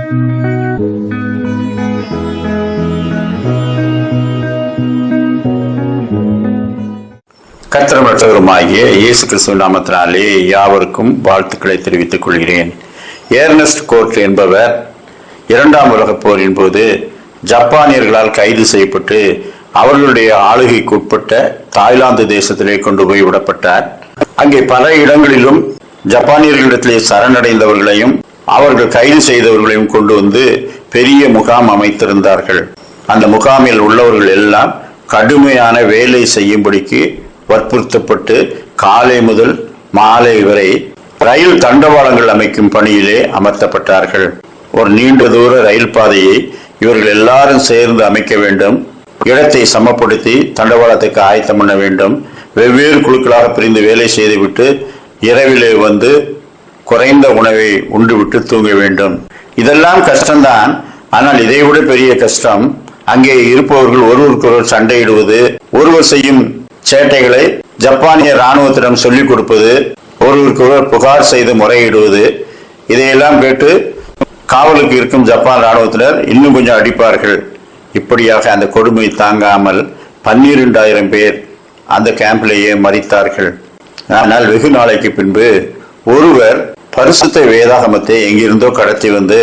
கர்த்தரும் இரட்சகருமாகிய இயேசு கிறிஸ்துவின் நாமத்தினாலே யாவருக்கும் வாழ்த்துக்களை தெரிவித்துக் கொள்கிறேன். ஏர்னஸ்ட் கோர்ட் என்பவர் 2ஆம் உலகப் போரின் போது ஜப்பானியர்களால் கைது செய்யப்பட்டு அவர்களுடைய ஆளுகைக்கு உட்பட்ட தாய்லாந்து தேசத்திலே கொண்டு போய் விடப்பட்டார். அங்கே பல இடங்களிலும் ஜப்பானியர்களிடத்திலே சரணடைந்தவர்களையும் அவர்கள் கைது செய்தவர்களையும் கொண்டு வந்து பெரிய முகாம் அமைத்திருந்தார்கள். அந்த முகாமில் உள்ளவர்கள் எல்லாம் கடுமையான வேலை செய்யும்படிக்கு வற்புறுத்தப்பட்டு காலை முதல் மாலை வரை ரயில் தண்டவாளங்கள் அமைக்கும் பணியிலே அமர்த்தப்பட்டார்கள். ஒரு நீண்ட தூர ரயில் பாதையை இவர்கள் எல்லாரும் சேர்ந்து அமைக்க வேண்டும். இடத்தை சமப்படுத்தி தண்டவாளத்துக்கு ஆயத்தம் பண்ண வேண்டும். வெவ்வேறு குழுக்களாக பிரிந்து வேலை செய்துவிட்டு இரவிலே வந்து குறைந்த உணவை உண்டுவிட்டு தூங்க வேண்டும். இதெல்லாம் கஷ்டம்தான். ஆனால் இதைவிட பெரிய கஷ்டம் அங்கே இருப்பவர்கள் ஒருவருக்கொருவர் சண்டையிடுவது, ஒருவர் செய்யும் சேட்டைகளை ஜப்பானிய இராணுவத்திடம் சொல்லிக் கொடுப்பது, ஒருவருக்கொருவர் புகார் செய்து முறையிடுவது. இதையெல்லாம் கேட்டு காவலுக்கு இருக்கும் ஜப்பான் இராணுவத்தினர் இன்னும் கொஞ்சம் அடிப்பார்கள். இப்படியாக அந்த கொடுமை தாங்காமல் 12,000 பேர் அந்த கேம்பிலேயே மரித்தார்கள். ஆனால் வெகு நாளைக்கு பின்பு ஒருவர் பரிசுத்த வேதாகமத்தை எங்கிருந்தோ கடத்தி வந்து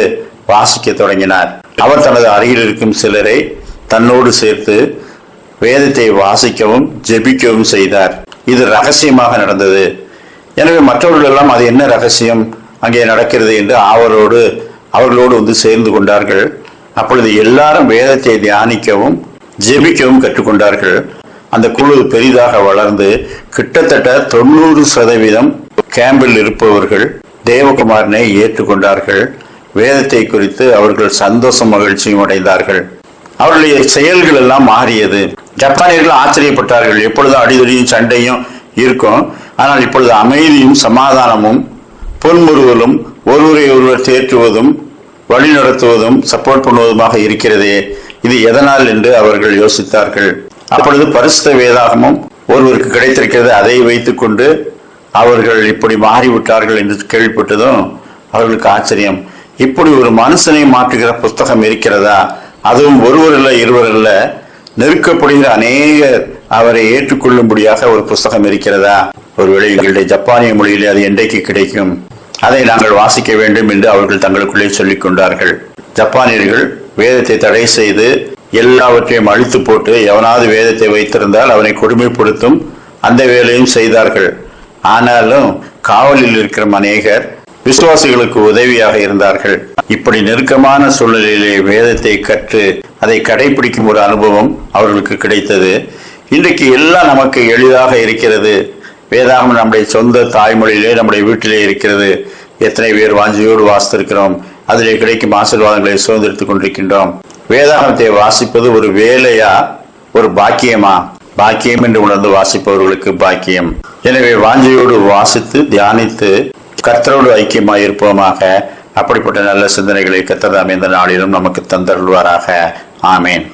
வாசிக்க தொடங்கினார். அவர் தனது அருகில் இருக்கும் சிலரை தன்னோடு சேர்த்து வேதத்தை வாசிக்கவும் ஜெபிக்கவும் செய்தார். இது ரகசியமாக நடந்தது. எனவே மற்றவர்கள் எல்லாம் அது என்ன ரகசியம் அங்கே நடக்கிறது என்று அவர்களோடு வந்து சேர்ந்து கொண்டார்கள். அப்பொழுது எல்லாரும் வேதத்தை தியானிக்கவும் ஜெபிக்கவும் கற்றுக்கொண்டார்கள். அந்த குழு பெரிதாக வளர்ந்து கிட்டத்தட்ட 90% கேம்பில் இருப்பவர்கள் தேவகுமாரனை ஏற்றுக்கொண்டார்கள். வேதத்தை குறித்து அவர்கள் சந்தோஷம் மகிழ்ச்சியும் அடைந்தார்கள். அவர்களுடைய செயல்கள் எல்லாம் மாறியது. ஜப்பானியர்கள் ஆச்சரியப்பட்டார்கள். எப்பொழுதும் அடிதடியும் சண்டையும் இருக்கும், ஆனால் இப்பொழுது அமைதியும் சமாதானமும் பொன்முறுவலும் ஒருவரை ஒருவர் தேற்றுவதும் வழிநடத்துவதும் சப்போர்ட் பண்ணுவதுமாக இருக்கிறதே, இது எதனால் என்று அவர்கள் யோசித்தார்கள். அப்பொழுது பரிசுத்த வேதாகமும் ஒருவருக்கு கிடைத்திருக்கிறது, அதை வைத்துக் கொண்டு அவர்கள் இப்படி மாறிவிட்டார்கள் என்று கேள்விப்பட்டதும் அவர்களுக்கு ஆச்சரியம். இப்படி ஒரு மனுஷனை மாற்றுகிற புஸ்தகம் இருக்கிறதா? அதுவும் ஒருவர் அல்ல, இருவர் அல்ல, நெருக்கப்படுகிற அநேகர் அவரை ஏற்றுக்கொள்ளும்படியாக ஒரு புஸ்தகம் இருக்கிறதா? ஒருவேளை எங்களுடைய ஜப்பானிய மொழியிலே அது என்றைக்கு கிடைக்கும்? அதை நாங்கள் வாசிக்க வேண்டும் என்று அவர்கள் தங்களுக்குள்ளே சொல்லிக் கொண்டார்கள். ஜப்பானியர்கள் வேதத்தை தடை செய்து எல்லாவற்றையும் அழித்து போட்டு எவனாவது வேதத்தை வைத்திருந்தால் அவனை கொடுமைப்படுத்தும் அந்த வேலையும் செய்தார்கள். ஆனாலும் காவலில் இருக்கிற அநேகர் விசுவாசிகளுக்கு உதவியாக இருந்தார்கள். இப்படி நெருக்கமான சூழ்நிலையிலே வேதத்தை கற்று அதை கடைபிடிக்கும் ஒரு அனுபவம் அவர்களுக்கு கிடைத்தது. இன்றைக்கு எல்லாம் நமக்கு எளிதாக இருக்கிறது. வேதாகமம் நம்முடைய சொந்த தாய்மொழியிலே நம்முடைய வீட்டிலே இருக்கிறது. எத்தனை பேர் வாஞ்சியோடு வாசித்திருக்கிறோம். அதிலே கிடைக்கும் ஆசீர்வாதங்களை சுதந்திரித்துக் கொண்டிருக்கின்றோம். வேதாகமத்தை வாசிப்பது ஒரு வேலையா, ஒரு பாக்கியமா? பாக்கியம் என்று உணர்ந்து வாசிப்பவர்களுக்கு பாக்கியம். எனவே வாஞ்சியோடு வாசித்து தியானித்து கர்த்தரோடு ஐக்கியமாயிருப்போமாக. அப்படிப்பட்ட நல்ல சிந்தனைகளை கர்த்தர் தாமே இந்த நாளிலும் நமக்கு தந்தருள்வாராக. ஆமேன்.